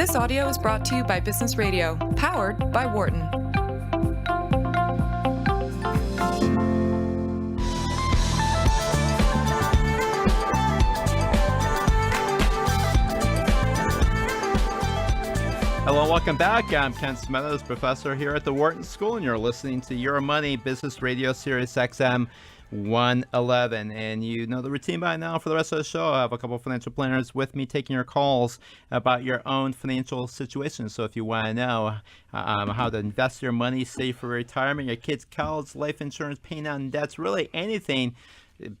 This audio is brought to you by Business Radio, powered by Wharton. Hello, welcome back. I'm Kent Smetters, professor here at the Wharton School, and you're listening to Your Money Business Radio Sirius XM 111. And you know the routine by now. For the rest of the show, I have a couple of financial planners with me taking your calls about your own financial situation. So if you want to know how to invest your money, save for retirement, your kids' college, life insurance, paying down debts, really anything.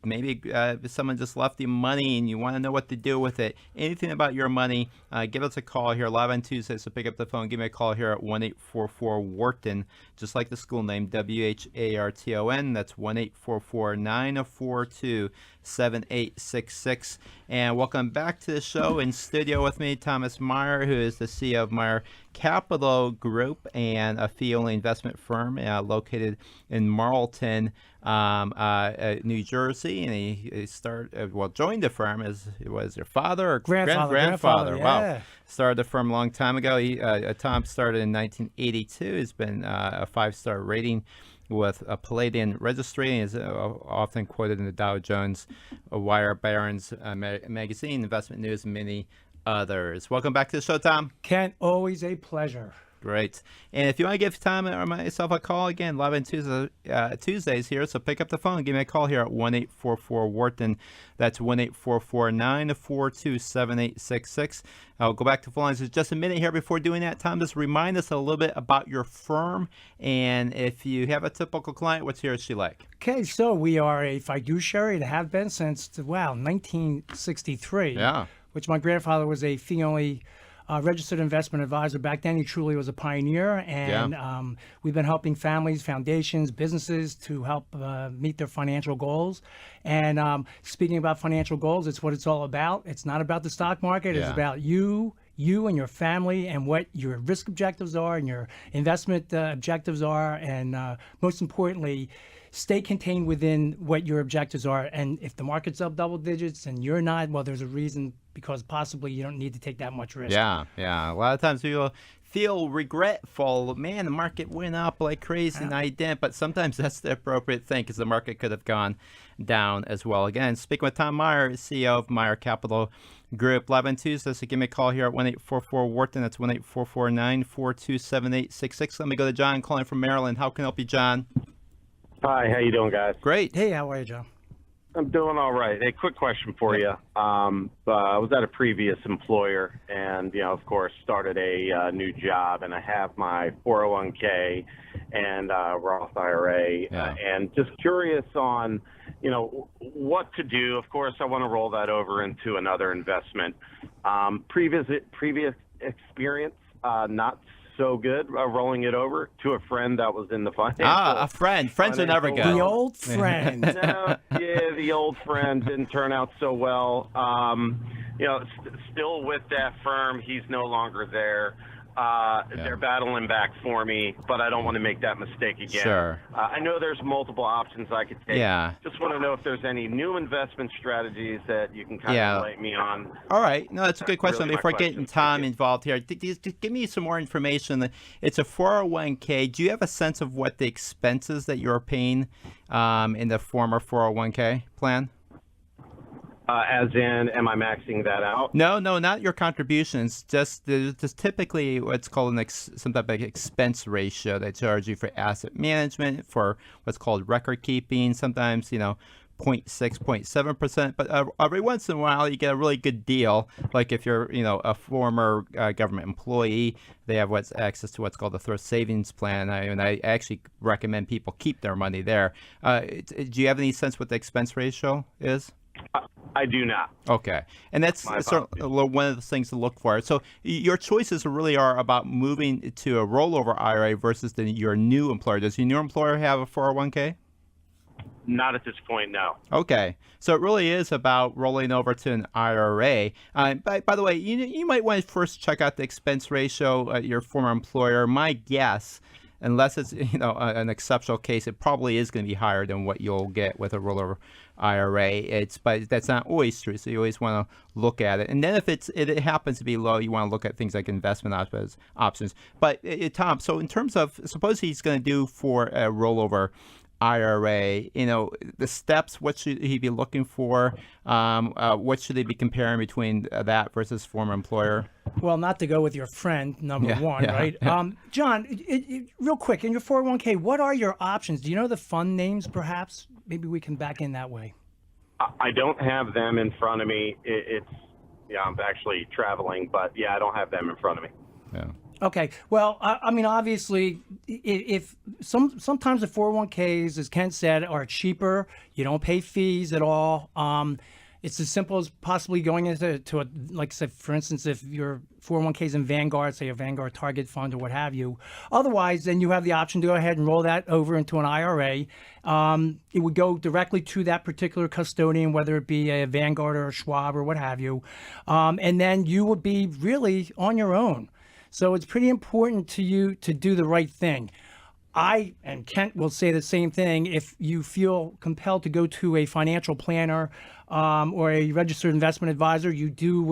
Maybe if someone just left you money and you want to know what to do with it, anything about your money, give us a call here live on Tuesday. So pick up the phone, give me a call here at 1-844-WHARTON, just like the school name, WHARTON. That's 1-844-942-7866. And welcome back to the show. In studio with me, Thomas Meyer, who is the CEO of Meyer Capital Group and a fee-only investment firm located in Marlton, New Jersey. And he joined the firm as was your father or grandfather. Yeah. Wow. Started the firm a long time ago. Tom started in 1982. He's been a 5-star rating with a Palladian registry, and is often quoted in the Dow Jones, Wire, Barron's magazine, Investment News, and many others. Welcome back to the show, Tom. Kent, always a pleasure. Great. And if you want to give Tom or myself a call, again, live on Tuesdays here, so pick up the phone and give me a call here at 1-844-WHARTON. That's 1-844-942-7866. I'll go back to phone lines in just a minute here. Before doing that, Tom, just remind us a little bit about your firm, and if you have a typical client, what's here is she like? Okay, so we are a fiduciary and have been since, 1963. Yeah. Which my grandfather was a fee-only registered investment advisor. Back then, he truly was a pioneer, and we've been helping families, foundations, businesses to help meet their financial goals. And speaking about financial goals, it's what it's all about. It's not about the stock market. Yeah. It's about you and your family and what your risk objectives are and your investment objectives are. And most importantly, stay contained within what your objectives are. And if the market's up double digits and you're not, well, there's a reason, because possibly you don't need to take that much risk. Yeah. A lot of times people feel regretful. Man, the market went up like crazy and I didn't. But sometimes that's the appropriate thing, because the market could have gone down as well. Again, speaking with Tom Meyer, CEO of Meyer Capital Group, live on Tuesday. So give me a call here at 1-844-WHARTON. That's 1-844-942-7866. Let me go to John calling from Maryland. How can I help you, John? Hi, how you doing, guys? Great. Hey, how are you, Joe? I'm doing all right. Hey, quick question for you. I was at a previous employer and, of course, started a new job, and I have my 401k and Roth IRA, and just curious on, what to do. Of course, I want to roll that over into another investment. Previous experience, not so good rolling it over to a friend that was in the financial. A friend. Friends are never good. The old friend. The old friend didn't turn out so well. Still with that firm. He's no longer there. They're battling back for me, but I don't want to make that mistake again. Sure. I know there's multiple options I could take. Yeah. Just want to know if there's any new investment strategies that you can kind of light me on. All right. No, that's a good question. Really Before getting Tom involved here, just give me some more information. It's a 401k. Do you have a sense of what the expenses that you're paying in the former 401k plan? As in, am I maxing that out? No, not your contributions. Just typically what's called some type of expense ratio. They charge you for asset management, for what's called record keeping. Sometimes 0.6, 0.7%. But every once in a while, you get a really good deal. Like if you're a former government employee, they have access to what's called the thrift savings plan. And I actually recommend people keep their money there. Do you have any sense what the expense ratio is? I do not. Okay. And that's sort of one of the things to look for. So your choices really are about moving to a rollover IRA versus your new employer. Does your new employer have a 401k? Not at this point, no. Okay. So it really is about rolling over to an IRA. By the way, you might want to first check out the expense ratio at your former employer. My guess, unless it's an exceptional case, it probably is going to be higher than what you'll get with a rollover IRA. But that's not always true. So you always want to look at it. And then if it happens to be low, you want to look at things like investment options. But Tom, so in terms of, suppose he's going to do for a rollover IRA, the steps, what should he be looking for? What should they be comparing between that versus former employer? Well, not to go with your friend, number one, right? John, real quick, in your 401k, what are your options? Do you know the fund names, perhaps? Maybe we can back in that way. I don't have them in front of me. I'm actually traveling, but I don't have them in front of me. Yeah. Okay. Well, I mean, obviously, if sometimes the 401ks, as Kent said, are cheaper. You don't pay fees at all. It's as simple as possibly going into like, say, for instance, if your 401k is in Vanguard, say a Vanguard Target Fund or what have you. Otherwise, then you have the option to go ahead and roll that over into an IRA. It would go directly to that particular custodian, whether it be a Vanguard or a Schwab or what have you. And then you would be really on your own. So it's pretty important to you to do the right thing. I and Kent will say the same thing. If you feel compelled to go to a financial planner or a registered investment advisor, you do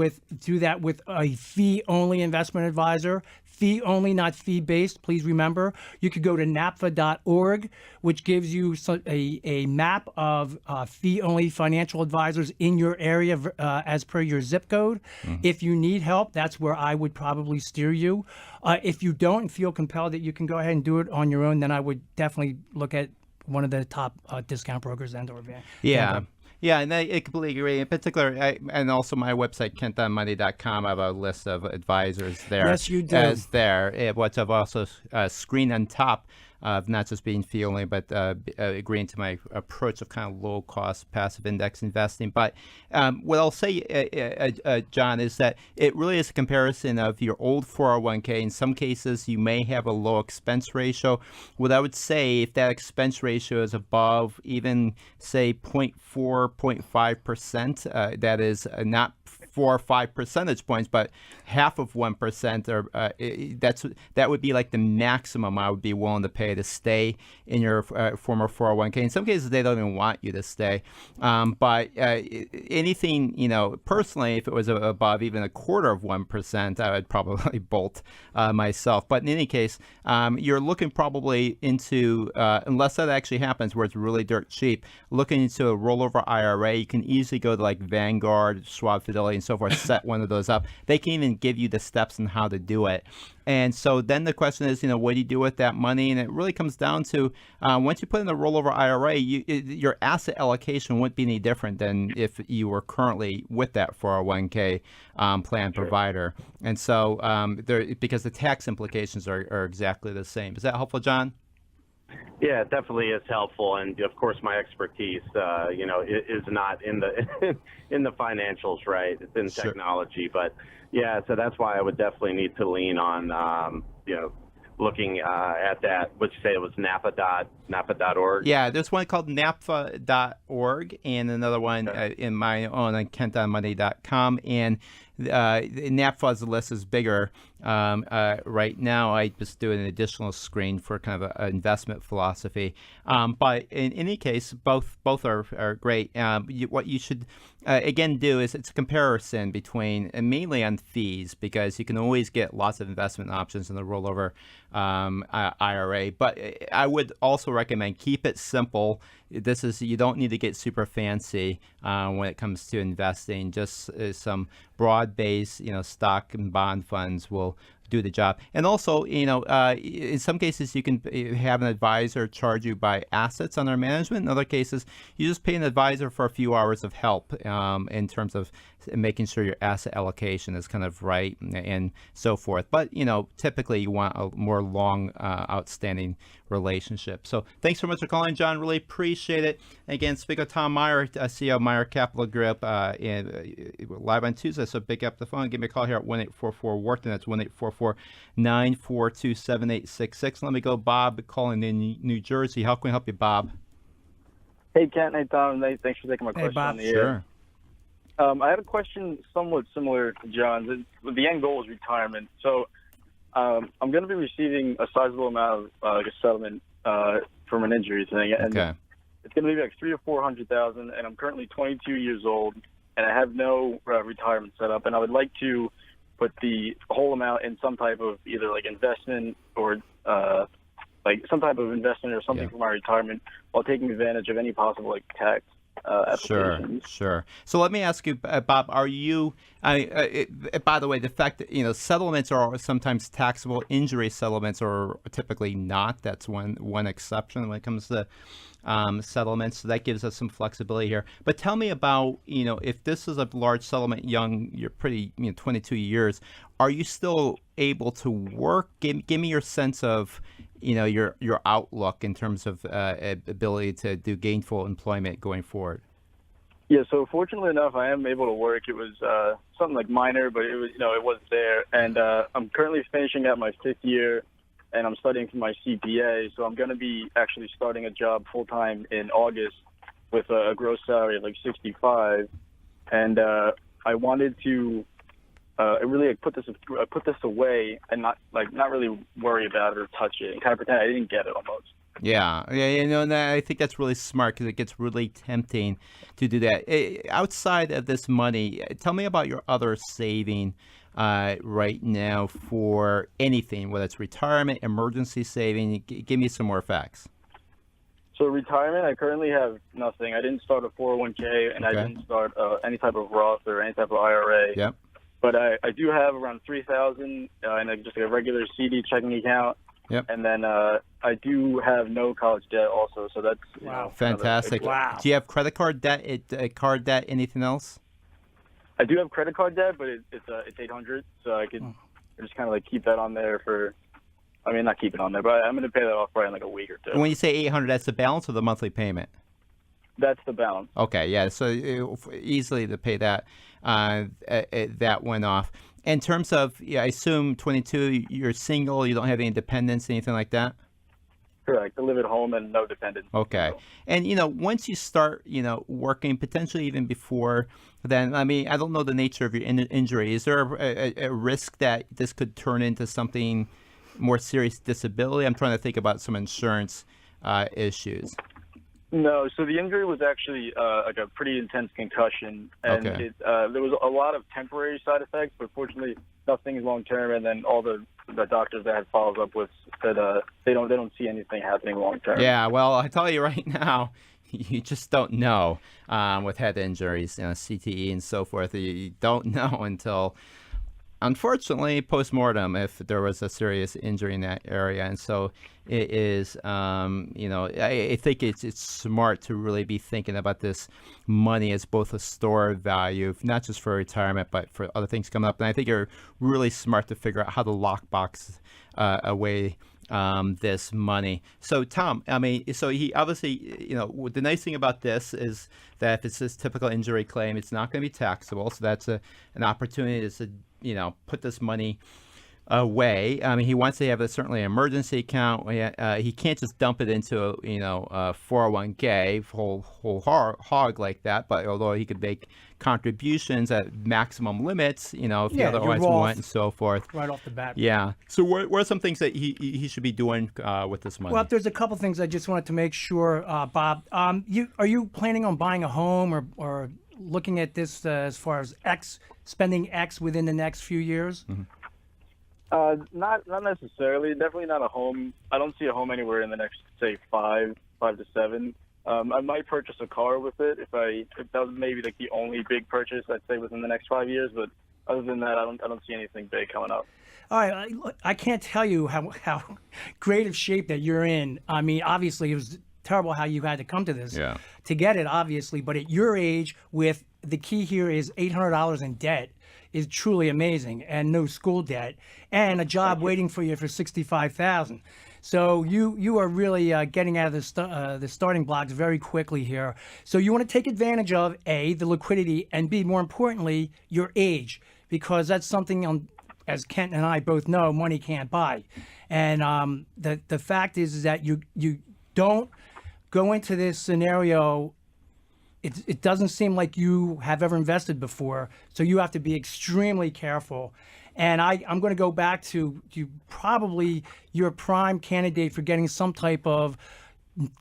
that with a fee-only investment advisor. Fee only, not fee-based. Please remember, you could go to napfa.org, which gives you a map of fee-only financial advisors in your area as per your zip code. Mm-hmm. If you need help, that's where I would probably steer you. If you don't and feel compelled that you can go ahead and do it on your own, then I would definitely look at one of the top discount brokers and/or Yeah. Yeah, and I completely agree. In particular, and also my website, kentonmoney.com, I have a list of advisors there. Yes, you do. As there, what I've also screened on top of not just being fee only, but agreeing to my approach of kind of low-cost passive index investing. But what I'll say, John, is that it really is a comparison of your old 401k. In some cases, you may have a low expense ratio. What I would say, if that expense ratio is above even, say, 0.4, 0.5%, that is not 4 or 5 percentage points, but half of 1%, or that would be like the maximum I would be willing to pay to stay in your former 401k. In some cases, they don't even want you to stay. But anything, personally, if it was above even a quarter of 1%, I would probably bolt myself. But in any case, you're looking probably into, unless that actually happens where it's really dirt cheap, looking into a rollover IRA. You can easily go to like Vanguard, Schwab, Fidelity, and so forth, set one of those up. They can even give you the steps on how to do it. And so then the question is, what do you do with that money? And it really comes down to once you put in a rollover IRA, your asset allocation wouldn't be any different than if you were currently with that 401k plan provider. And so because the tax implications are exactly the same. Is that helpful, John? Yeah, it definitely is helpful, and of course, my expertise, is not in the in the financials, right? It's in technology, but so that's why I would definitely need to lean on, looking at that. Would you say it was napfa.org? Yeah, there's one called napfa.org, and another one in my own on kentonmoney.com, and NAPFA's list is bigger. Right now, I just do an additional screen for kind of an investment philosophy. But in any case, both are great. What you should again do is it's a comparison between, and mainly on fees, because you can always get lots of investment options in the rollover IRA. But I would also recommend keep it simple. You don't need to get super fancy when it comes to investing. Just some broad-based, stock and bond funds will do the job. And also, in some cases, you can have an advisor charge you by assets under management. In other cases, you just pay an advisor for a few hours of help in terms of making sure your asset allocation is kind of right and so forth. But, typically you want a more long, outstanding relationship. So thanks so much for calling, John. Really appreciate it. Again, speak with Tom Meyer, CEO of Meyer Capital Group, live on Tuesday. So pick up the phone. Give me a call here at 1-844-WHARTON. That's 1-844-942-7866. Let me go, Bob, calling in New Jersey. How can we help you, Bob? Hey, Kent. Hey, Tom. Thanks for taking my question Bob. on the air. Sure. I had a question somewhat similar to John's. The end goal is retirement. So I'm going to be receiving a sizable amount of like a settlement from an injury thing. And Okay. it's going to be like 300,000 or 400,000, and I'm currently 22 years old, and I have no retirement set up, and I would like to put the whole amount in some type of either like investment or like some type of investment or something for my retirement, while taking advantage of any possible like tax applications. Sure. So let me ask you, Bob, are you, by the way, the fact that, settlements are sometimes taxable, injury settlements are typically not. That's one exception when it comes to settlements. So that gives us some flexibility here. But tell me about, if this is a large settlement, you're pretty, 22 years, are you still able to work? Give me your sense of, your outlook in terms of ability to do gainful employment going forward. Yeah, so fortunately enough, I am able to work. It was something like minor, but it was, it was there. And I'm currently finishing out my 5th year, and I'm studying for my CPA. So I'm going to be actually starting a job full time in August with a gross salary of like 65. And I wanted to really put this away and not really worry about it or touch it and kind of pretend I didn't get it almost. Yeah, and I think that's really smart because it gets really tempting to do that. Outside of this money, tell me about your other saving right now for anything, whether it's retirement, emergency saving. Give me some more facts. So retirement, I currently have nothing. I didn't start a 401k, and I didn't start any type of Roth or any type of IRA. Yep. But I do have around $3,000 in just a regular CD checking account. Yep. And then I do have no college debt also, so that's fantastic. Wow. Do you have credit card debt? Anything else? I do have credit card debt, but it's $800, so I could just kind of like keep that on there for. I mean, not keep it on there, but I'm going to pay that off probably in like a week or two. When you say $800, that's the balance or the monthly payment? That's the balance. Okay, yeah, so easily to pay that that went off. In terms of, I assume 22, you're single, you don't have any dependents, anything like that? Correct. I live at home and no dependents. Okay. And, once you start, working, potentially even before then, I mean, I don't know the nature of your injury. Is there a risk that this could turn into something more serious disability? I'm trying to think about some insurance issues. No, so the injury was actually like a pretty intense concussion, and there was a lot of temporary side effects, but fortunately nothing long term. And then all the doctors that I had followed up with said they don't see anything happening long term. Yeah, well, I tell you right now, you just don't know with head injuries, CTE and so forth. You don't know until, unfortunately, post-mortem if there was a serious injury in that area. And so it is, I think it's smart to really be thinking about this money as both a store of value, not just for retirement, but for other things coming up. And I think you're really smart to figure out how to lockbox away this money. So Tom, I mean, so he obviously, the nice thing about this is that if it's this typical injury claim, it's not going to be taxable. So that's an opportunity to, put this money away. I mean, he wants to have certainly an emergency account. He can't just dump it into a 401k whole hog like that. But although he could make contributions at maximum limits, if he otherwise want and so forth. Right off the bat. Yeah. So what are some things that he should be doing with this money? Well, there's a couple things I just wanted to make sure, Bob. Are you planning on buying a home or looking at this as far as spending X within the next few years? Mm-hmm. Not necessarily. Definitely not a home. I don't see a home anywhere in the next, say, 5 to 7. I might purchase a car with it if that was maybe like the only big purchase I'd say within the next 5 years. But other than that, I don't see anything big coming up. All right, I can't tell you how great of shape that you're in. I mean, obviously it was terrible how you had to come to this to get it, obviously. But at your age, with the key here is $800 in debt, is truly amazing, and no school debt, and a job waiting for you for $65,000. So you are really getting out of the starting blocks very quickly here. So you want to take advantage of A, the liquidity, and B, more importantly, your age, because that's something, as Kent and I both know, money can't buy. And the fact is that you don't go into this scenario. It doesn't seem like you have ever invested before, so you have to be extremely careful. And I'm going to go back to probably your prime candidate for getting some type of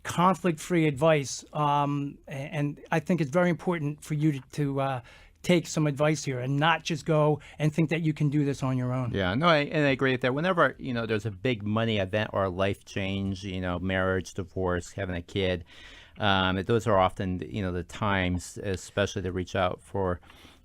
conflict-free advice. And I think it's very important for you to take some advice here and not just go and think that you can do this on your own. Yeah, no, I agree with that. Whenever, there's a big money event or a life change, marriage, divorce, having a kid, those are often, the times, especially to reach out for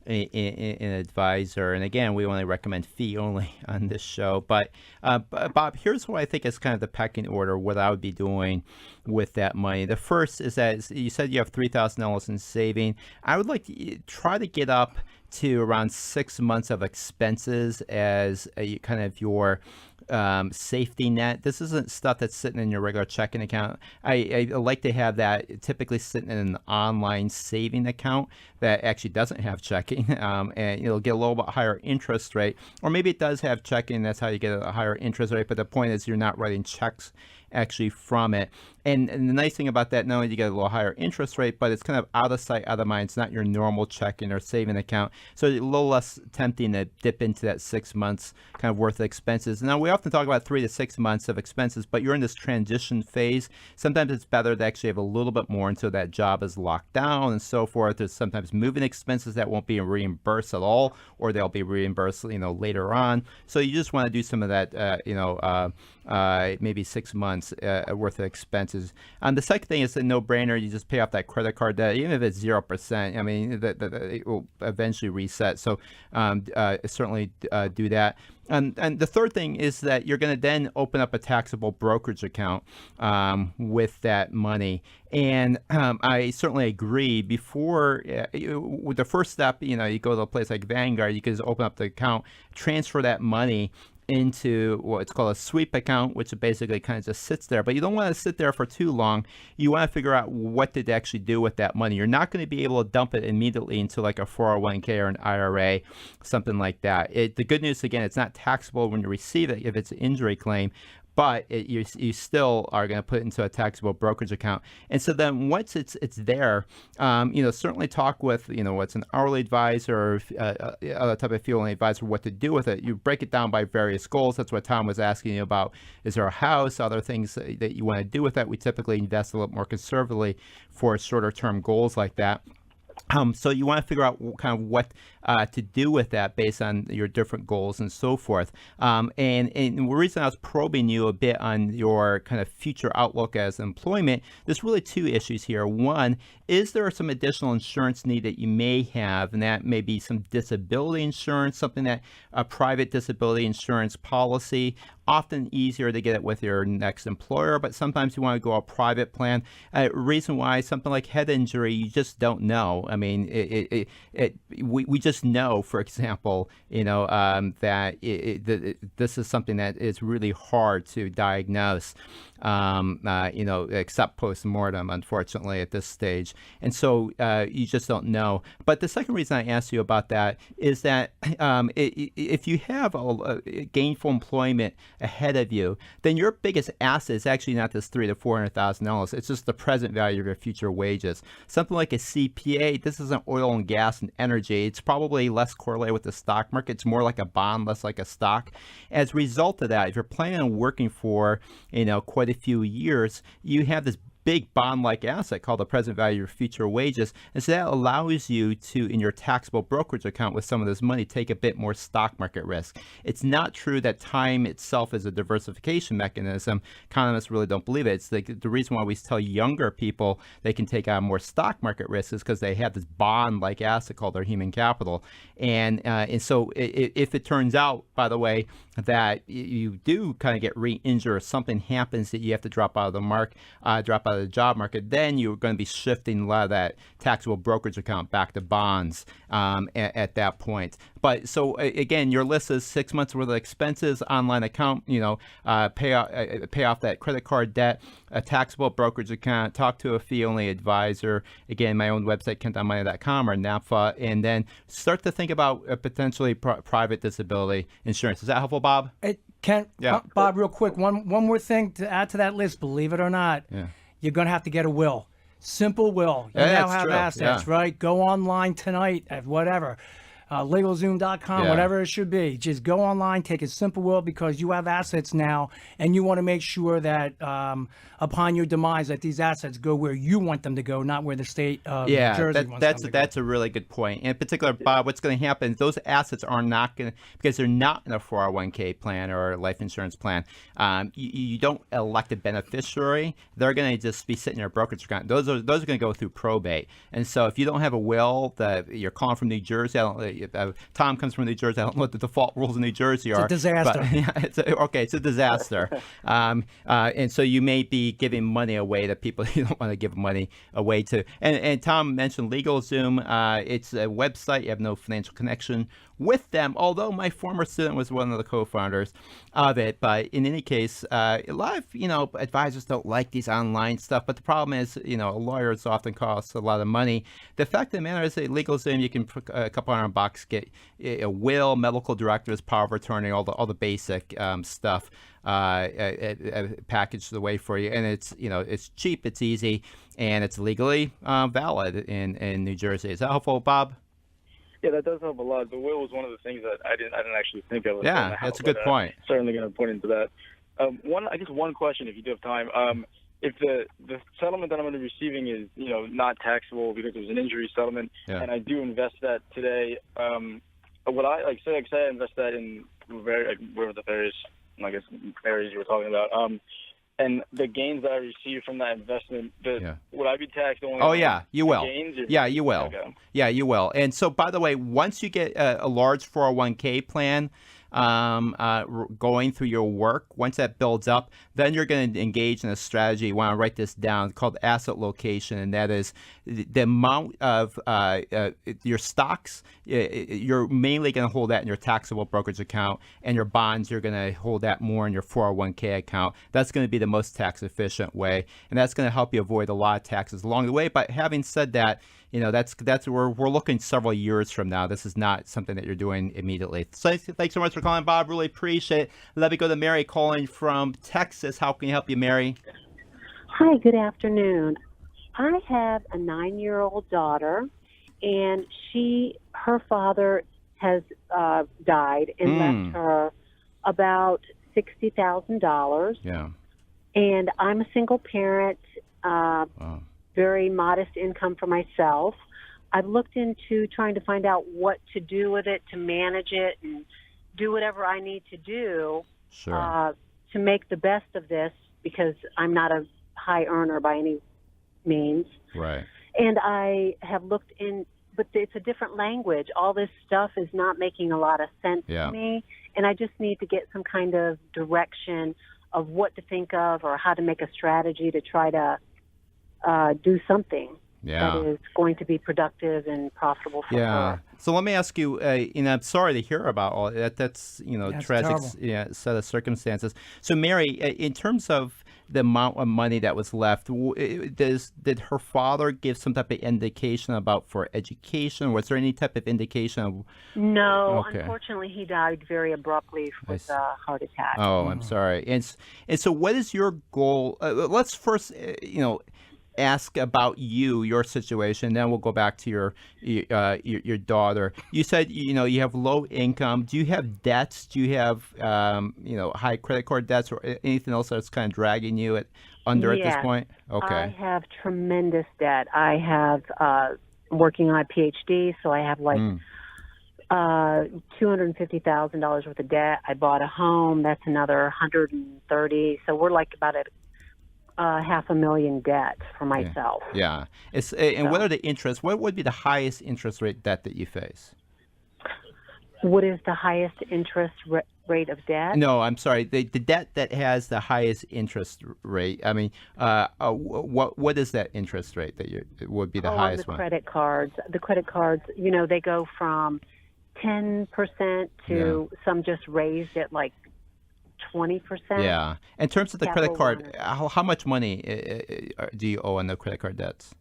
an advisor. And again, we only recommend fee only on this show. But Bob, here's what I think is kind of the pecking order, what I would be doing with that money. The first is that you said you have $3,000 in saving. I would like to try to get up to around 6 months of expenses as kind of your safety net. This isn't stuff that's sitting in your regular checking account. I like to have that typically sitting in an online saving account that actually doesn't have checking, and it'll get a little bit higher interest rate, or maybe it does have checking. That's how you get a higher interest rate. But the point is, you're not writing checks actually from it. And the nice thing about that, not only do you get a little higher interest rate, but it's kind of out of sight, out of mind. It's not your normal checking or saving account. So it's a little less tempting to dip into that 6 months kind of worth of expenses. Now, we often talk about 3 to 6 months of expenses, but you're in this transition phase. Sometimes it's better to actually have a little bit more until that job is locked down and so forth. There's sometimes moving expenses that won't be reimbursed at all, or they'll be reimbursed, later on. So you just want to do some of that, maybe 6 months worth of expenses. The second thing is a no-brainer. You just pay off that credit card debt, even if it's 0%. I mean, it will eventually reset. So certainly do that. And the third thing is that you're going to then open up a taxable brokerage account with that money. And I certainly agree. Before with the first step, you go to a place like Vanguard, you can just open up the account, transfer that money into what's called a sweep account, which basically kind of just sits there. But you don't want to sit there for too long. You want to figure out what to actually do with that money. You're not going to be able to dump it immediately into like a 401k or an IRA, something like that. The good news, again, it's not taxable when you receive it if it's an injury claim, but you still are going to put it into a taxable brokerage account. And so then once it's there, certainly talk with, what's an hourly advisor or other type of fee-only advisor, what to do with it. You break it down by various goals. That's what Tom was asking you about. Is there a house, other things that you want to do with it? We typically invest a little more conservatively for shorter term goals like that. So you want to figure out kind of what to do with that based on your different goals and so forth. And the reason I was probing you a bit on your kind of future outlook as employment, there's really two issues here. One, is there some additional insurance need that you may have? And that may be some disability insurance, something that a private disability insurance policy. Often easier to get it with your next employer, but sometimes you want to go a private plan. Reason why, something like head injury, you just don't know. I mean, we just know, for example, that this is something that is really hard to diagnose. Except post-mortem, unfortunately, at this stage. And so you just don't know. But the second reason I asked you about that is that if you have a gainful employment ahead of you, then your biggest asset is actually not this $300,000 to $400,000. It's just the present value of your future wages. Something like a CPA, this isn't oil and gas and energy. It's probably less correlated with the stock market. It's more like a bond, less like a stock. As a result of that, if you're planning on working for, quite a few years, you have this big bond-like asset called the present value of your future wages. And so that allows you to, in your taxable brokerage account with some of this money, take a bit more stock market risk. It's not true that time itself is a diversification mechanism. Economists really don't believe it. It's like the reason why we tell younger people they can take on more stock market risk is because they have this bond-like asset called their human capital. And so if it turns out, by the way, that you do kind of get re-injured or something happens that you have to drop out of the job market, then you're going to be shifting a lot of that taxable brokerage account back to bonds at that point. But so again, your list is 6 months worth of expenses, online account, pay off that credit card debt, a taxable brokerage account, talk to a fee-only advisor. Again, my own website, kentonmoney.com or NAPFA, and then start to think about potentially private disability insurance. Is that helpful, Bob? Kent, Yeah. Bob, real quick, one more thing to add to that list. Believe it or not, you're going to have to get a will. Simple will. You now have assets, right? Go online tonight, whatever. LegalZoom.com, Yeah. whatever it should be. Just go online, take a simple will, because you have assets now, and you want to make sure that upon your demise, that these assets go where you want them to go, not where the state of New Jersey wants them to go. That's a really good point. In particular, Bob, what's going to happen? Those assets are not going to, because they're not in a 401k plan or a life insurance plan. You don't elect a beneficiary. They're going to just be sitting in your brokerage account. Those are going to go through probate. And so if you don't have a will, you're calling from New Jersey. Tom comes from New Jersey. I don't know what the default rules in New Jersey are. It's a disaster. But, yeah, it's a disaster. And so you may be giving money away to people you don't want to give money away to. And Tom mentioned LegalZoom. It's a website. You have no financial connection with them, although my former student was one of the co-founders of it. But in any case, a lot of advisors don't like these online stuff. But the problem is, lawyers often cost a lot of money. The fact of the matter is, that LegalZoom, you can put a couple $100, get a will, medical directors, power of attorney, all the basic stuff packaged away for you, and it's cheap, it's easy, and it's legally valid in New Jersey. Is that helpful, Bob? Yeah, that does help a lot. The will was one of the things that I didn't actually think of. Yeah, that's a good point. Certainly going to point into that. One question, if you do have time. If the settlement that I'm going to be receiving is not taxable because it was an injury settlement, and I do invest that today, would I say I invest that in where the various areas you were talking about, and the gains that I receive from that investment, would I be taxed only? Oh yeah, you will. Gains, yeah, you will. Okay. Yeah, you will. And so, by the way, once you get a large 401k plan going through your work, once that builds up, then you're going to engage in a strategy. You want to write this down, called asset location, and that is the amount of your stocks. You're mainly going to hold that in your taxable brokerage account, and your bonds, you're going to hold that more in your 401k account. That's going to be the most tax efficient way, and that's going to help you avoid a lot of taxes along the way. But having said that, that's where we're looking several years from now. This is not something that you're doing immediately. So thanks so much for calling, Bob. Really appreciate it. Let me go to Mary calling from Texas. How can you help you, Mary? Hi, good afternoon. I have a 9-year-old daughter, and her father has died and left her about $60,000. Yeah. And I'm a single parent. Wow. Very modest income for myself. I've looked into trying to find out what to do with it, to manage it, and do whatever I need to do to make the best of this, because I'm not a high earner by any means. Right. And I have looked in, but it's a different language. All this stuff is not making a lot of sense to me, and I just need to get some kind of direction of what to think of or how to make a strategy to try to do something that is going to be productive and profitable for her. So let me ask you, I'm sorry to hear about all that. That's, tragic set of circumstances. So Mary, in terms of the amount of money that was left, did her father give some type of indication about for education? Was there any type of indication? No, unfortunately, he died very abruptly with a heart attack. Oh, I'm sorry. And so what is your goal? Let's first, ask about your situation, then we'll go back to your daughter. You said you have low income. Do you have debts? Do you have high credit card debts or anything else that's kind of dragging you at this point? Okay. I have tremendous debt. I have working on a PhD, so I have $250,000 worth of debt. I bought a home. That's another $130,000. So we're about at $500,000 debt for myself. Yeah. What are the interests? What would be the highest interest rate debt that you face? What is the highest interest rate of debt? No, I'm sorry. The debt that has the highest interest rate. I mean, what is that interest rate that would be the highest one? Credit cards. The credit cards, they go from 10% to some just raised at 20%. Yeah. In terms of the credit card, how much money do you owe on the credit card debts?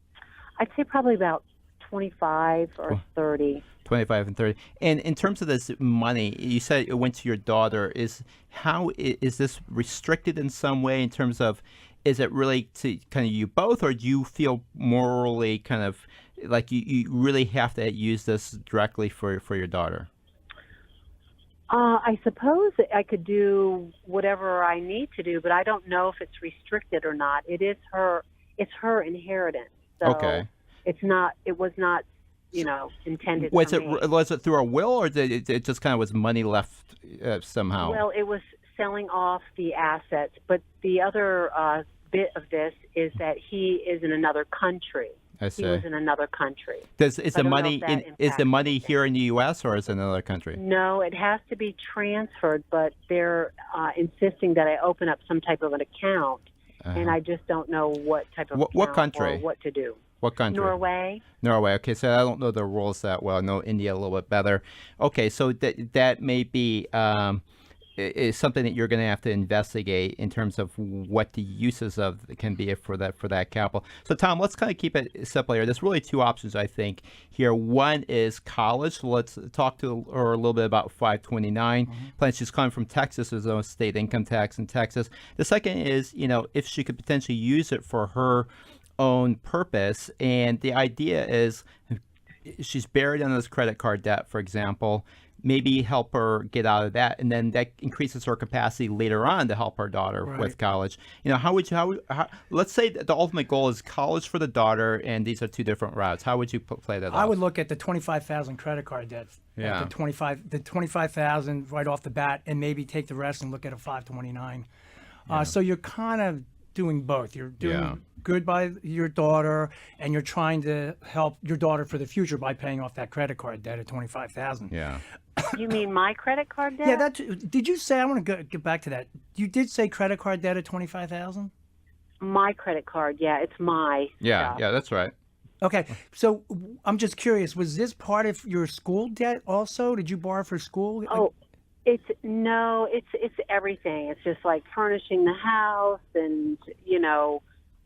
I'd say probably about 25 or 30. 25 and 30. And in terms of this money, you said it went to your daughter. Is this restricted in some way in terms of, is it really to kind of you both, or do you feel morally kind of like you really have to use this directly for your daughter? I suppose I could do whatever I need to do, but I don't know if it's restricted or not. It's her inheritance. So Okay. it was not, intended for me. Was it through a will, or did it just kind of was money left somehow? Well, it was selling off the assets, but the other bit of this is that he is in another country. I see. He was in another country. Is I the don't know money if that is the money impacts here in the U.S. or is it another country? No, it has to be transferred, but they're insisting that I open up some type of an account, and I just don't know what type of What account country? or what to do. What country? Norway. Norway. Okay, so I don't know the rules that well. I know India a little bit better. Okay, so that may be is something that you're going to have to investigate in terms of what the uses of can be for that capital. So Tom, let's kind of keep it simple here. There's really two options I think here. One is college. So let's talk to her a little bit about 529 plan. She's coming from Texas. There's no state income tax in Texas. The second is, if she could potentially use it for her own purpose, and the idea is she's buried under this credit card debt, for example. Maybe help her get out of that, and then that increases her capacity later on to help her daughter with college. How let's say that the ultimate goal is college for the daughter, and these are two different routes. How would you play that I out? would look at the 25,000 credit card debt. Yeah. The 25,000 right off the bat, and maybe take the rest and look at a 529. So you're kind of doing both. You're doing good by your daughter, and you're trying to help your daughter for the future by paying off that credit card debt at 25,000. Yeah. You mean my credit card debt? Yeah. Did you say? I want to get back to that. You did say credit card debt at 25,000. My credit card. Yeah, it's my. Yeah. stuff. Yeah. That's right. Okay, so I'm just curious. Was this part of your school debt also? Did you borrow for school? Oh, it's everything. It's just like furnishing the house and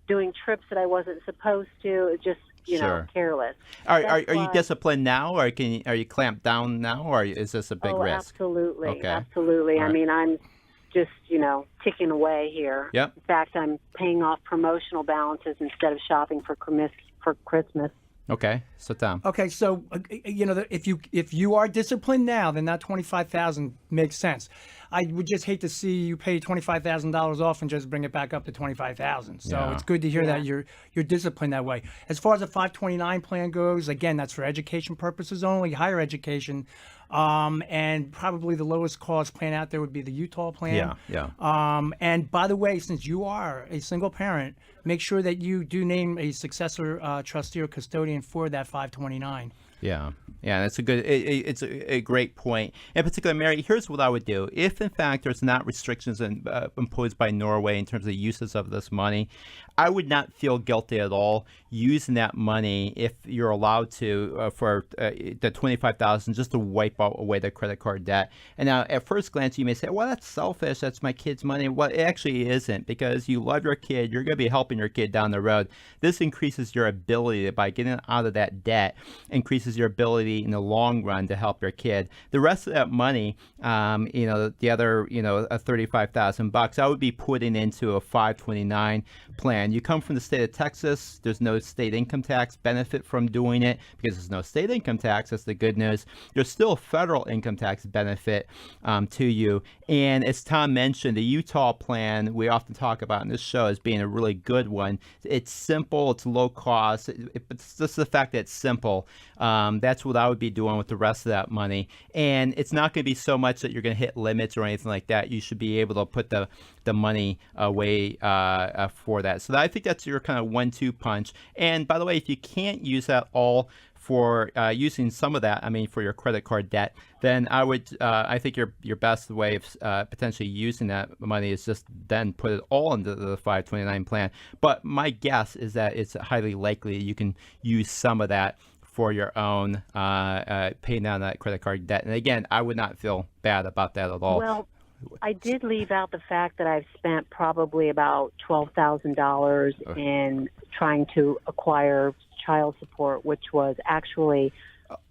doing trips that I wasn't supposed to. It's just Sure. careless. Are you disciplined now, or are you clamped down now, or is this a big risk? Absolutely, Okay. absolutely. All I right. mean, I'm just ticking away here. Yep. In fact, I'm paying off promotional balances instead of shopping for Christmas. Okay. So Tom. Okay, so if you are disciplined now, then that 25,000 makes sense. I would just hate to see you pay $25,000 off and just bring it back up to 25,000. So Yeah. it's good to hear that you're disciplined that way. As far as the 529 plan goes, again, that's for education purposes only, higher education, and probably the lowest cost plan out there would be the Utah plan. Yeah. And by the way, since you are a single parent, make sure that you do name a successor trustee or custodian for that 529. Yeah, that's a good. It's a great point. In particular, Mary, here's what I would do. If in fact there's not restrictions imposed by Norway in terms of uses of this money, I would not feel guilty at all using that money if you're allowed to for the 25,000 just to wipe away the credit card debt. And now, at first glance, you may say, "Well, that's selfish. That's my kid's money." Well, it actually isn't, because you love your kid. You're going to be helping your kid down the road. This increases your ability by getting out of that debt. Increases your ability in the long run to help your kid. The rest of that money, the other, $35,000, I would be putting into a 529 plan. You come from the state of Texas. There's no state income tax benefit from doing it because there's no state income tax. That's the good news. There's still a federal income tax benefit to you. And as Tom mentioned, the Utah plan we often talk about in this show as being a really good one. It's simple. It's low cost. It's just the fact that it's simple. That's what I would be doing with the rest of that money. And it's not going to be so much that you're going to hit limits or anything like that. You should be able to put the money away for that. So I think that's your kind of 1-2 punch. And by the way, if you can't use that all for using some of that, for your credit card debt, then I think your best way of potentially using that money is just then put it all into the 529 plan. But my guess is that it's highly likely you can use some of that for your own paying down that credit card debt. And again, I would not feel bad about that at all. Well, I did leave out the fact that I've spent probably about $12,000 in trying to acquire child support, which was actually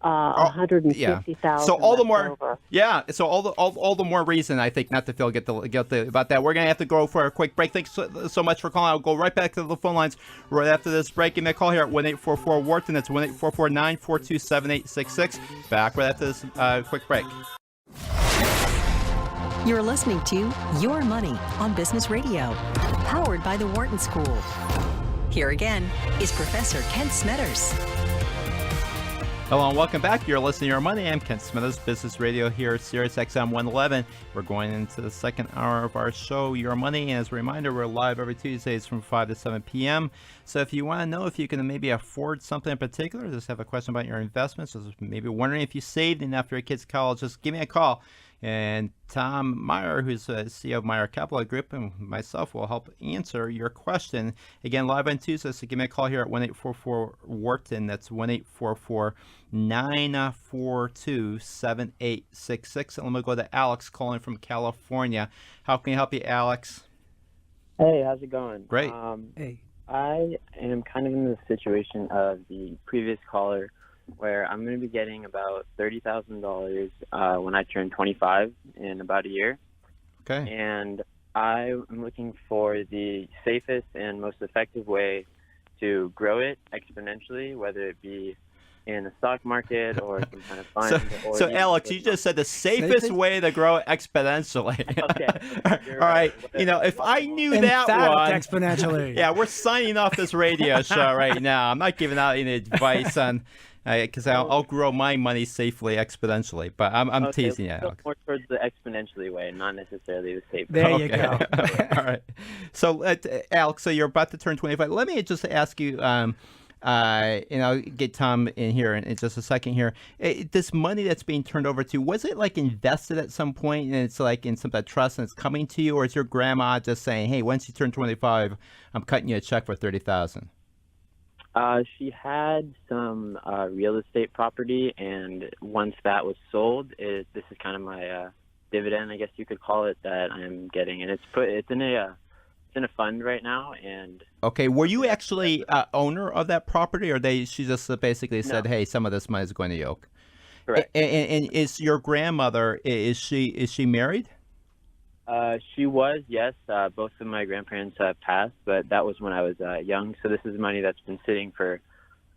$150,000. So all the more, over. So all the more reason I think not to feel guilty about that. We're gonna have to go for a quick break. Thanks so much for calling. I'll go right back to the phone lines right after this break. Give me a call here at 1-844-WHARTON. That's 1-844-942-7866. Back right after this quick break. You're listening to Your Money on Business Radio, powered by the Wharton School. Here again is Professor Kent Smetters. Hello and welcome back. You're listening to Your Money. I'm Kent Smetters, Business Radio here at Sirius XM 111. We're going into the second hour of our show, Your Money. And as a reminder, we're live every Tuesdays from 5 to 7 p.m. So if you want to know if you can maybe afford something in particular, just have a question about your investments, just maybe wondering if you saved enough for your kids' college, just give me a call. And Tom Meyer, who's CEO of Meyer Capital Group, and myself will help answer your question. Again, live on Tuesday, so give me a call here at 1-844-WHARTON. That's 1-844-942-7866. And let me go to Alex calling from California. How can we help you, Alex? Hey, how's it going? Great. Hey. I am kind of in the situation of the previous caller, where I'm going to be getting about $30,000 when I turn 25 in about a year. Okay. And I am looking for the safest and most effective way to grow it exponentially, whether it be in the stock market or some kind of fund. So Alex, you just said the safest way to grow it exponentially. Okay. All right. If I knew that one. Exponentially. Yeah, we're signing off this radio show right now. I'm not giving out any advice on, because I'll grow my money safely exponentially. But I'm teasing you, Alex. More towards the exponentially way, not necessarily the safe. There you go. All right. So, Alex, so you're about to turn 25. Let me just ask you, and I'll get Tom in here in just a second here. This money that's being turned over to, was it like invested at some point and it's like in some trust and it's coming to you, or is your grandma just saying, hey, once you turn 25, I'm cutting you a check for $30,000? She had some real estate property, and once that was sold, this is kind of my dividend, I guess you could call it, that I'm getting, and it's in a fund right now. And okay, were you actually owner of that property, or she just basically said, hey, some of this money is going to you? Correct. And is your grandmother, is she married? She was, yes. Both of my grandparents passed, but that was when I was young. So this is money that's been sitting for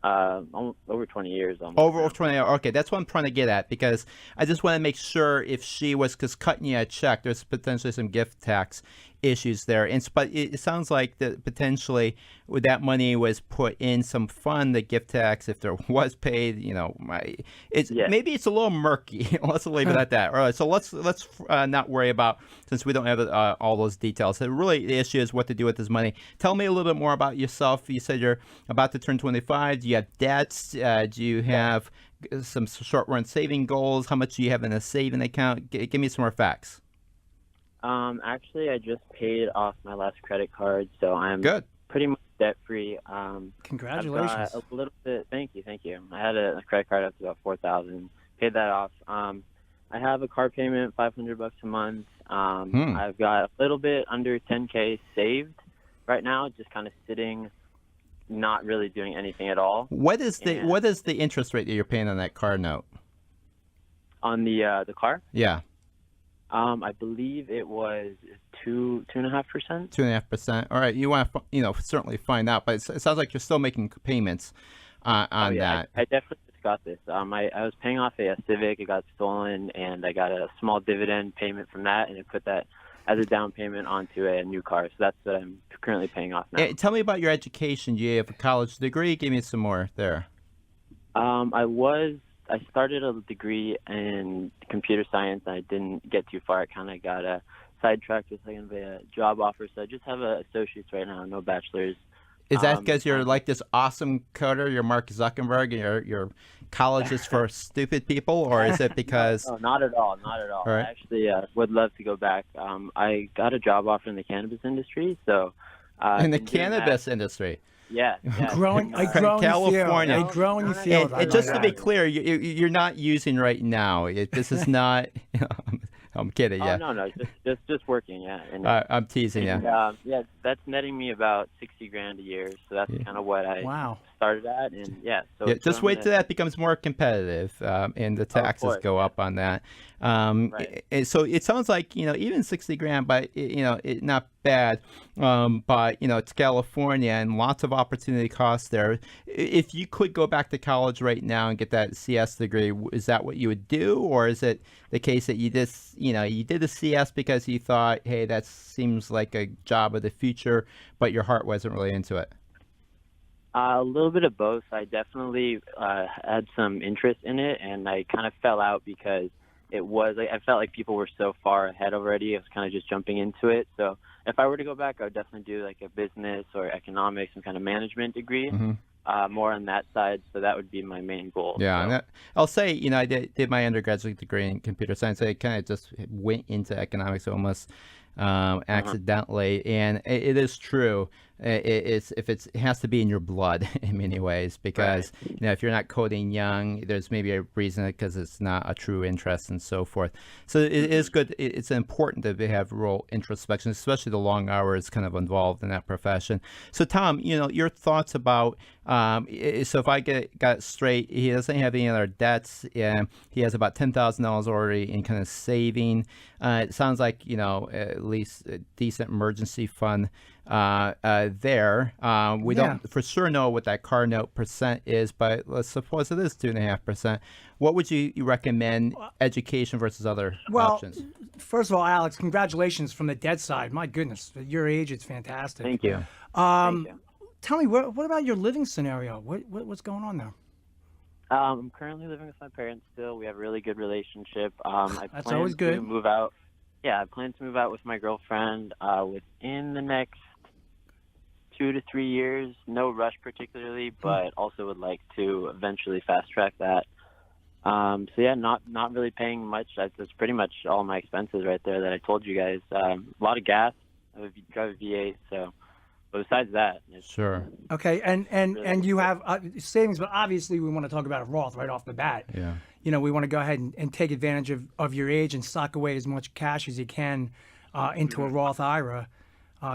over 20 years. Almost. Over 20 years. Okay, that's what I'm trying to get at, because I just want to make sure if she was, because cutting you a check, there's potentially some gift tax issues there. But it sounds like that potentially that money was put in some fund, the gift tax, if there was paid, maybe it's a little murky. Let's leave it at that. All right, so let's not worry about, since we don't have all those details. So really the issue is what to do with this money. Tell me a little bit more about yourself. You said you're about to turn 25. Do you have debts? Do you have some short-run saving goals? How much do you have in a saving account? Give me some more facts. Actually, I just paid off my last credit card, so I'm good. Pretty much debt-free. Congratulations. I've got a little bit. Thank you. I had a credit card up to about $4,000. Paid that off. I have a car payment, $500 a month. I've got a little bit under $10K saved right now, just kind of sitting, not really doing anything at all. What is the interest rate that you're paying on that car note? On the car? Yeah. I believe it was 2.5%. 2.5%. All right. You want to certainly find out, but it sounds like you're still making payments on that. I definitely just got this. I was paying off a Civic. It got stolen, and I got a small dividend payment from that, and I put that as a down payment onto a new car. So that's what I'm currently paying off now. Tell me about your education. Do you have a college degree? Give me some more there. I started a degree in computer science. I didn't get too far. I kind of got sidetracked with a job offer. So I just have an associate's right now, no bachelor's. Is that because you're like this awesome coder, you're Mark Zuckerberg, and your college is for stupid people, or is it because... No, not at all, not at all. Right. I actually would love to go back. I got a job offer in the cannabis industry, so... in the cannabis industry? Yeah. Growing in California. Growing field. And just to be clear, you're not using right now. This is not I'm kidding. Yeah. Oh no, just working. Yeah. And I'm teasing you. yeah, that's netting me about $60,000 a year. So that's kind of what I started at, and So just wait till that becomes more competitive, and the taxes go up on that. Right. So it sounds like even $60,000, but not bad. But it's California and lots of opportunity costs there. If you could go back to college right now and get that CS degree, is that what you would do, or is it the case that you just you did the CS because you thought, hey, that seems like a job of the future, but your heart wasn't really into it? A little bit of both. I definitely had some interest in it, and I kind of fell out because I felt like people were so far ahead already. I was kind of just jumping into it. So if I were to go back, I would definitely do like a business or economics, some kind of management degree, more on that side. So that would be my main goal. Yeah, and I'll say, I did my undergraduate degree in computer science. I kind of just went into economics almost accidentally, and it is true. It has to be in your blood in many ways, because if you're not coding young, there's maybe a reason because it's not a true interest and so forth. So it is good. It's important to have real introspection, especially the long hours kind of involved in that profession. So Tom, your thoughts about so if I got it straight, he doesn't have any other debts. He has about $10,000 already in kind of saving. It sounds like at least a decent emergency fund there. We don't for sure know what that car note percent is, but let's suppose it is 2.5%. What would you recommend, education versus other options? First of all, Alex, congratulations from the debt side. My goodness, at your age, it's fantastic. Thank you. Thank you. Tell me, what about your living scenario? What's going on there? I'm currently living with my parents still. We have a really good relationship. That's always good. To move out. Yeah, I plan to move out with my girlfriend within the next 2 to 3 years. No rush particularly, but also would like to eventually fast track that. So yeah, not really paying much. That's pretty much all my expenses right there that I told you guys. A lot of gas. I drive a V8, so. But besides that, sure. Okay, and you have savings, but obviously we want to talk about a Roth right off the bat. Yeah. We want to go ahead and take advantage of your age and sock away as much cash as you can into a Roth IRA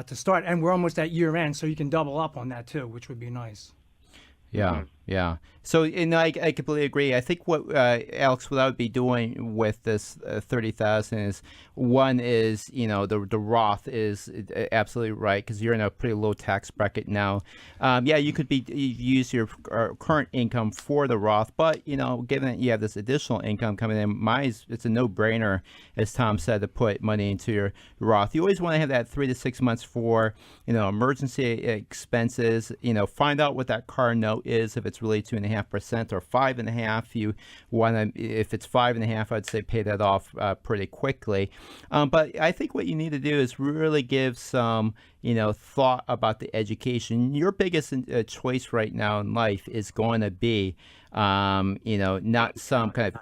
to start. And we're almost at year end, so you can double up on that too, which would be nice. Yeah, yeah. So, I completely agree. I think what Alex, what I would be doing with this 30,000 is, one is, the Roth is absolutely right, because you're in a pretty low tax bracket now. You could use your current income for the Roth, but given that you have this additional income coming in, it's a no-brainer, as Tom said, to put money into your Roth. You always want to have that 3 to 6 months for emergency expenses. Find out what that car note is, if it's really 2.5% or 5.5%. You want to, if it's 5.5%, I'd say pay that off pretty quickly. But I think what you need to do is really give some thought about the education. Your biggest choice right now in life is going to be not some kind of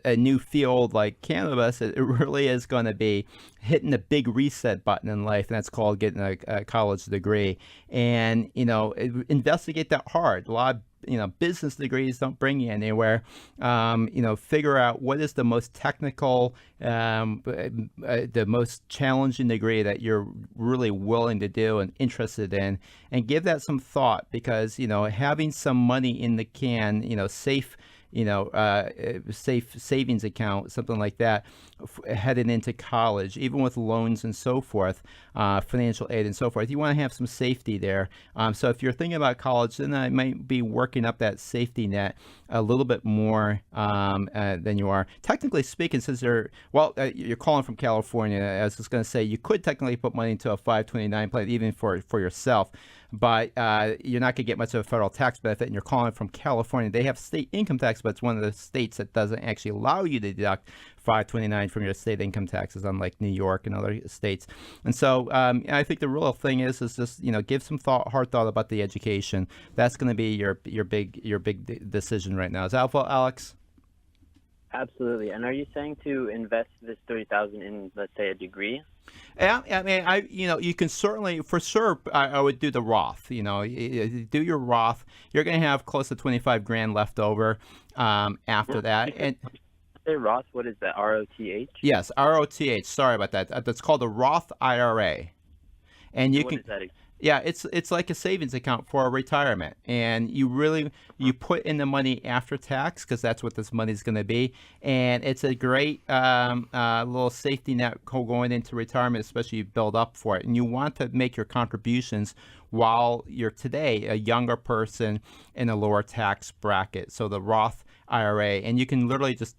a new field like cannabis. It really is going to be hitting the big reset button in life, and that's called getting a college degree. And investigate that hard. A lot of business degrees don't bring you anywhere. Figure out what is the most technical, the most challenging degree that you're really willing to do and interested in, and give that some thought, because having some money in the can, safe savings account, something like that, heading into college, even with loans and so forth, financial aid and so forth. You want to have some safety there. So if you're thinking about college, then I might be working up that safety net a little bit more than you are. Technically speaking, since you're calling from California, I was just going to say you could technically put money into a 529 plan, even for yourself. But you're not going to get much of a federal tax benefit, and you're calling from California. They have state income tax, but it's one of the states that doesn't actually allow you to deduct 529 from your state income taxes, unlike New York and other states. And so I think the real thing is just give some hard thought about the education. That's going to be your big decision right now. Is that helpful, Alex? Absolutely. And are you saying to invest this 30,000 in, let's say, a degree? Yeah, I mean, you can certainly, for sure, I would do the Roth. Do your Roth. You're going to have close to 25 grand left over after that. And say Roth? What is that? ROTH? Yes, ROTH. Sorry about that. That's called a Roth IRA. And you What can is that? Yeah, it's like a savings account for retirement, and you put in the money after tax because that's what this money is going to be, and it's a great little safety net going into retirement, especially you build up for it, and you want to make your contributions while you're today a younger person in a lower tax bracket. So the Roth IRA, and you can literally just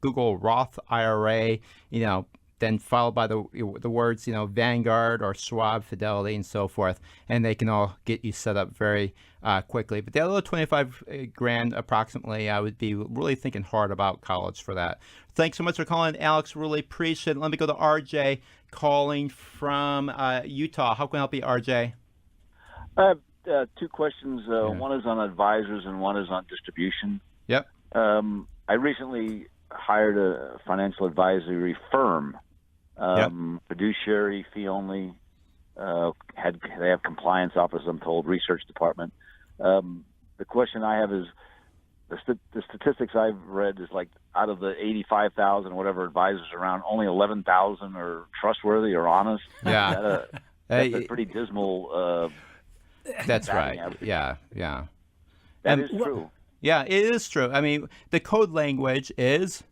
Google Roth IRA, then followed by the words, Vanguard or Schwab, Fidelity, and so forth, and they can all get you set up very quickly. But that little 25 grand approximately, I would be really thinking hard about college for that. Thanks so much for calling, Alex. Really appreciate it. Let me go to RJ calling from Utah. How can I help you, RJ? I have two questions. One is on advisors and one is on distribution. Yep. I recently hired a financial advisory firm. Fiduciary, fee only. They have compliance office, I'm told, research department. The question I have is the statistics I've read is like out of the 85,000 whatever advisors around, only 11,000 are trustworthy or honest. Yeah, that's a pretty dismal. That's right. Average. Yeah. That is true. Yeah, it is true. I mean, the code language is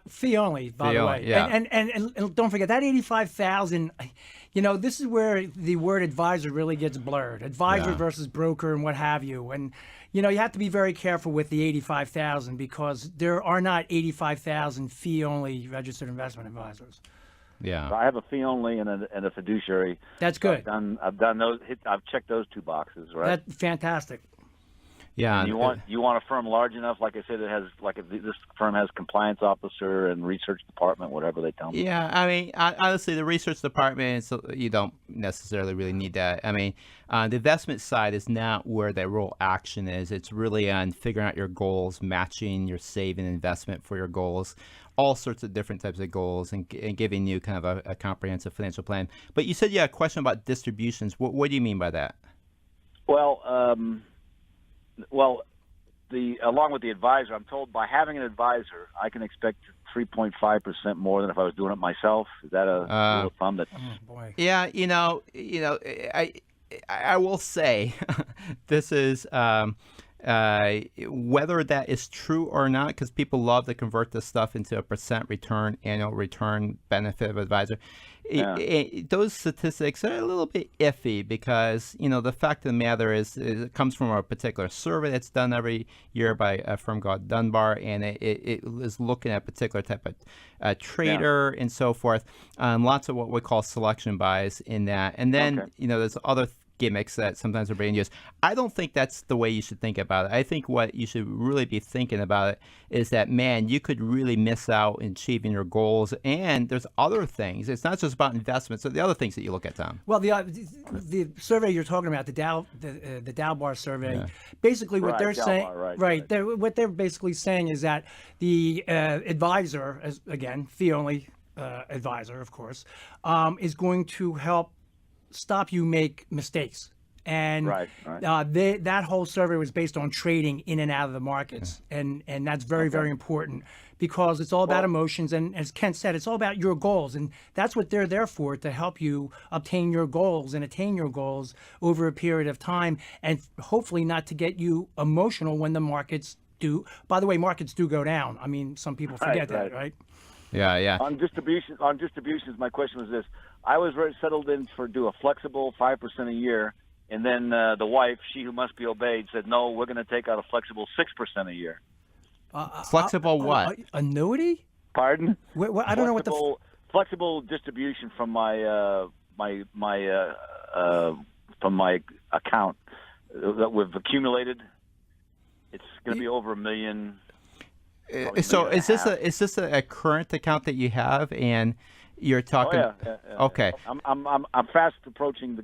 fee only, by the way. Yeah. And don't forget that 85,000. This is where the word advisor really gets blurred. Advisor versus broker and what have you. And you have to be very careful with the 85,000 because there are not 85,000 fee only registered investment advisors. Yeah. I have a fee only and a fiduciary. That's good. I've done those. I've checked those two boxes. Right. That's fantastic. Yeah. And you want a firm large enough, like I said, it has this firm has compliance officer and research department, whatever they tell me. Yeah, I mean, honestly, the research department, you don't necessarily really need that. I mean, the investment side is not where the real action is. It's really on figuring out your goals, matching your saving investment for your goals, all sorts of different types of goals, and giving you kind of a comprehensive financial plan. But you said you had a question about distributions. What do you mean by that? Well, along with the advisor, I'm told by having an advisor, I can expect 3.5% more than if I was doing it myself. Is that a rule of thumb? That? Oh boy. Yeah, I will say this is whether that is true or not, because people love to convert this stuff into a percent return, annual return benefit of advisor. Those statistics are a little bit iffy because, the fact of the matter is it comes from a particular survey that's done every year by a firm called Dunbar, and it is looking at a particular type of trader and so forth. Lots of what we call selection bias in that. And then, there's other gimmicks that sometimes are being used. I don't think that's the way you should think about it. I think what you should really be thinking about it is that, man, you could really miss out in achieving your goals. And there's other things. It's not just about investments. So the other things that you look at, Tom. Well, the survey you're talking about, the Dalbar survey, basically what they're saying, what they're basically saying is that the advisor, again, fee only advisor, of course, is going to help stop you make mistakes. And that whole survey was based on trading in and out of the markets. And that's very, very important because it's all about emotions. And as Kent said, it's all about your goals. And that's what they're there for, to help you obtain your goals and attain your goals over a period of time, and hopefully not to get you emotional when the markets do. By the way, markets do go down. I mean, some people forget that, right? Yeah. On distributions, my question was this. I was very settled in do a flexible 5% a year, and then the wife, she who must be obeyed, said, no, we're going to take out a flexible 6% a year. Flexible what? Annuity? Pardon? I don't know what the... Flexible distribution from my from my account that we've accumulated. It's going to be over $1 million. So is this a current account that you have, and you're talking? Oh, yeah. Okay. I'm fast approaching the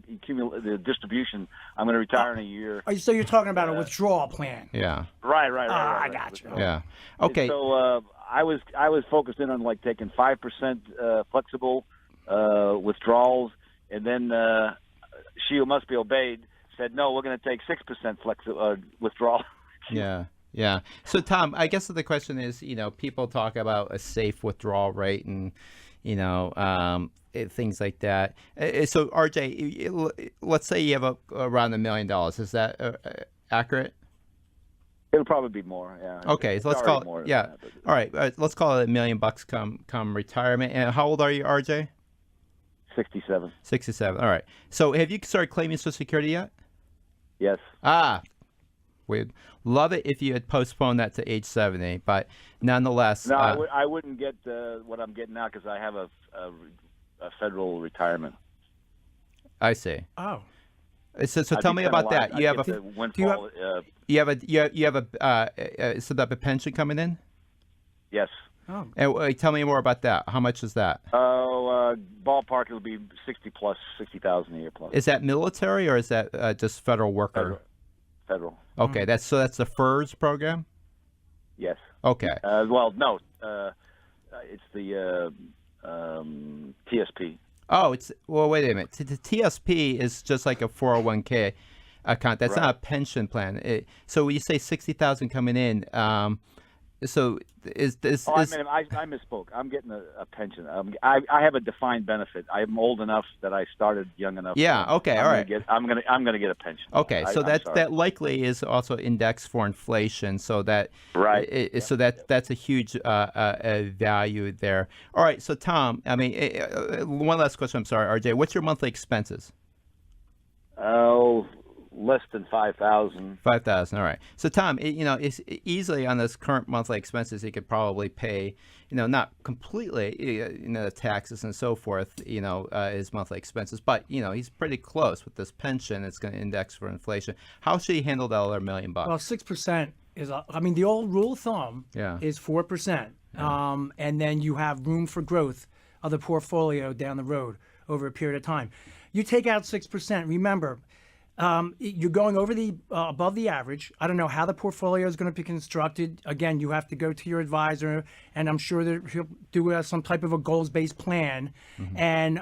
distribution. I'm going to retire in a year. So you're talking about a withdrawal plan? Yeah. Right. I got you. Yeah. Okay. So I was focused in on taking 5% flexible withdrawals, and then she who must be obeyed said, no, we're going to take 6% withdrawal. Yeah. Yeah. So, Tom, I guess the question is, people talk about a safe withdrawal rate and, things like that. So, RJ, let's say you have around $1 million. Is that accurate? It'll probably be more. Yeah. Okay, so let's call it more. Yeah. All right, let's call it $1 million come retirement. And how old are you, RJ? 67. 67. All right. So, have you started claiming Social Security yet? Yes. We'd love it if you had postponed that to age 70, but nonetheless. No, I wouldn't get what I'm getting now because I have a federal retirement. I see. Oh. So tell me about that. You have a pension coming in? Yes. Oh. And tell me more about that. How much is that? Ballpark, it'll be 60,000 a year plus. Is that military or is that just federal worker? Federal. Okay, that's the FERS program. Yes. Okay. Well, no, it's the TSP. Oh, wait a minute. The TSP is just like a 401k account. That's not a pension plan. So when you say 60,000 coming in, so is this? I misspoke. I'm getting a pension. I have a defined benefit. I'm old enough that I started young enough. Yeah. Okay. All right. I'm gonna get a pension. Okay. So that likely is also indexed for inflation. So that right. So that's a huge value there. All right. So Tom, one last question. I'm sorry, RJ. What's your monthly expenses? Oh. Less than 5,000. 5,000. All right. So Tom, it's easily on this current monthly expenses, he could probably pay, not completely, the taxes and so forth, his monthly expenses, but he's pretty close with this pension. It's going to index for inflation. How should he handle that other $1 million? Well, 6% is, the old rule of thumb is 4%, and then you have room for growth of the portfolio down the road over a period of time. You take out 6%. Remember. You're going over the above the average. I don't know how the portfolio is going to be constructed. Again, you have to go to your advisor, and I'm sure that he'll do some type of a goals-based plan. Mm-hmm. And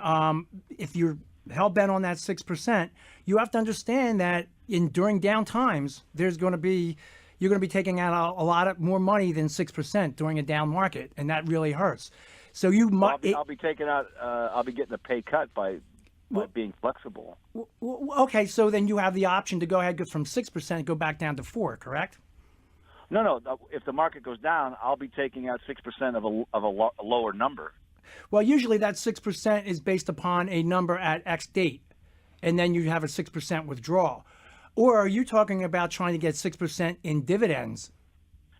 if you're hell-bent on that 6%, you have to understand that during down times, you're going to be taking out a lot more money than 6% during a down market, and that really hurts. So I'll be taking out. I'll be getting a pay cut by being flexible. Okay, so then you have the option to go ahead, go from 6%, go back down to 4%, correct? No. If the market goes down, I'll be taking out 6% of a lower number. Well, usually that 6% is based upon a number at X date, and then you have a 6% withdrawal. Or are you talking about trying to get 6% in dividends?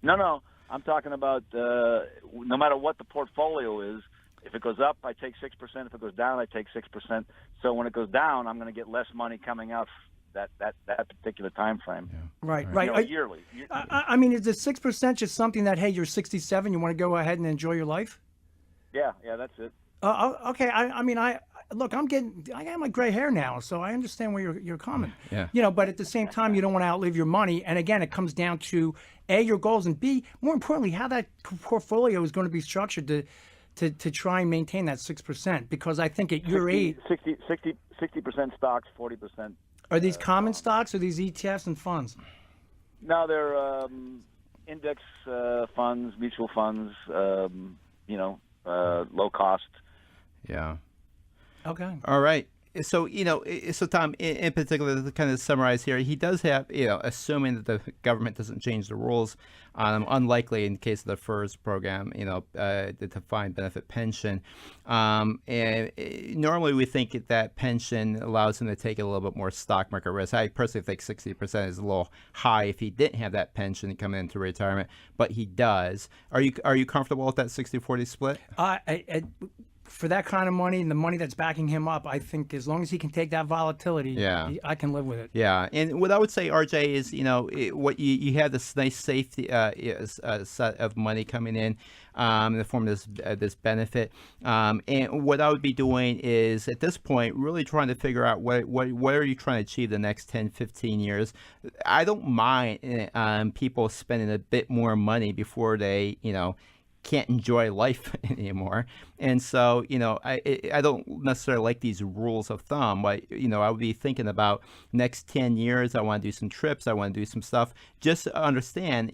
No. I'm talking about no matter what the portfolio is. If it goes up, I take 6%. If it goes down, I take 6%. So when it goes down, I'm going to get less money coming out that particular time frame. Yeah. Right. Yearly. Is the 6% just something that, hey, you're 67, you want to go ahead and enjoy your life? Yeah, that's it. Okay. I got my gray hair now, so I understand where you're coming. Yeah. But at the same time, you don't want to outlive your money. And again, it comes down to A, your goals, and B, more importantly, how that portfolio is going to be structured to try and maintain that 6%, because I think at your age, 60% stocks, 40%. Are these common stocks or these ETFs and funds? No, they're index funds, mutual funds. Low cost. Yeah. Okay. All right. So, so Tom, in particular, to kind of summarize here, he does have, assuming that the government doesn't change the rules on him, unlikely in the case of the FERS program, the defined benefit pension. And normally we think that pension allows him to take a little bit more stock market risk. I personally think 60% is a little high if he didn't have that pension coming into retirement, but he does. Are you comfortable with that 60-40 split? For that kind of money and the money that's backing him up, I think as long as he can take that volatility, I can live with it. Yeah, and what I would say, RJ, is what you have this nice safety set of money coming in the form of this benefit, and what I would be doing is at this point really trying to figure out what are you trying to achieve the next 10, 15 years. I don't mind people spending a bit more money before they can't enjoy life anymore. And so, I don't necessarily like these rules of thumb. I would be thinking about next 10 years, I want to do some trips, I want to do some stuff. Just understand,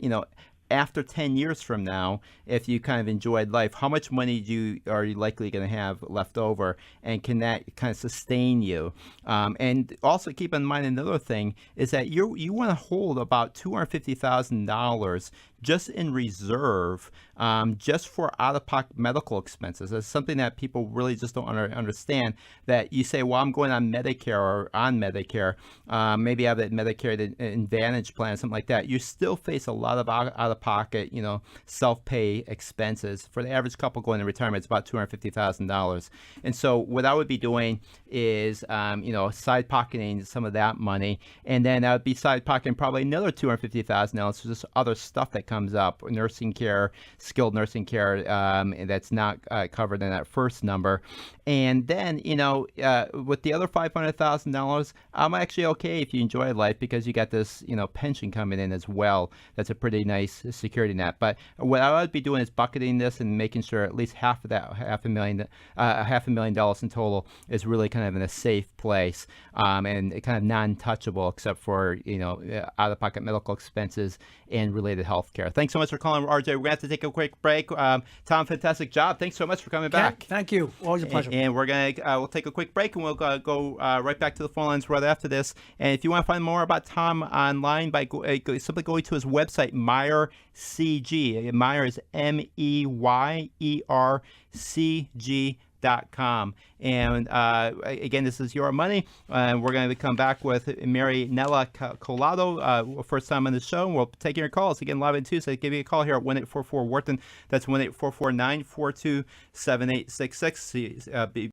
after 10 years from now, if you kind of enjoyed life, how much money are you likely going to have left over, and can that kind of sustain you? And also keep in mind another thing is that you want to hold about $250,000 just in reserve, just for out-of-pocket medical expenses. That's something that people really just don't understand. That you say, well, I'm going on Medicare or on Medicare, maybe I have that Medicare Advantage plan, something like that. You still face a lot of out-of-pocket, self-pay expenses. For the average couple going to retirement, it's about $250,000. And so what I would be doing is, side pocketing some of that money, and then I would be side pocketing probably another $250,000 for just other stuff that comes up, nursing care, skilled nursing care, that's not covered in that first number. And then, with the other $500,000, I'm actually okay if you enjoy life, because you got this, pension coming in as well. That's a pretty nice security net. But what I would be doing is bucketing this and making sure at least half of that, $500,000 in total, is really kind of in a safe place, and kind of non-touchable except for, out-of-pocket medical expenses and related health care. Thanks so much for calling, RJ. We're going to have to take a quick break. Tom, fantastic job. Thanks so much for coming back. Thank you. Always a pleasure. And we're going to we'll take a quick break, and we'll go right back to the phone lines right after this. And if you want to find more about Tom online, by simply going to his website, Meyer CG. Meyer is MEYERCG.com. And again, this is Your Money. And we're going to come back with Mary Nella Colado, first time on the show. And we'll take your calls again live on Tuesday. Give me a call here at 1-844-WHARTON. That's 1-844-942-7866.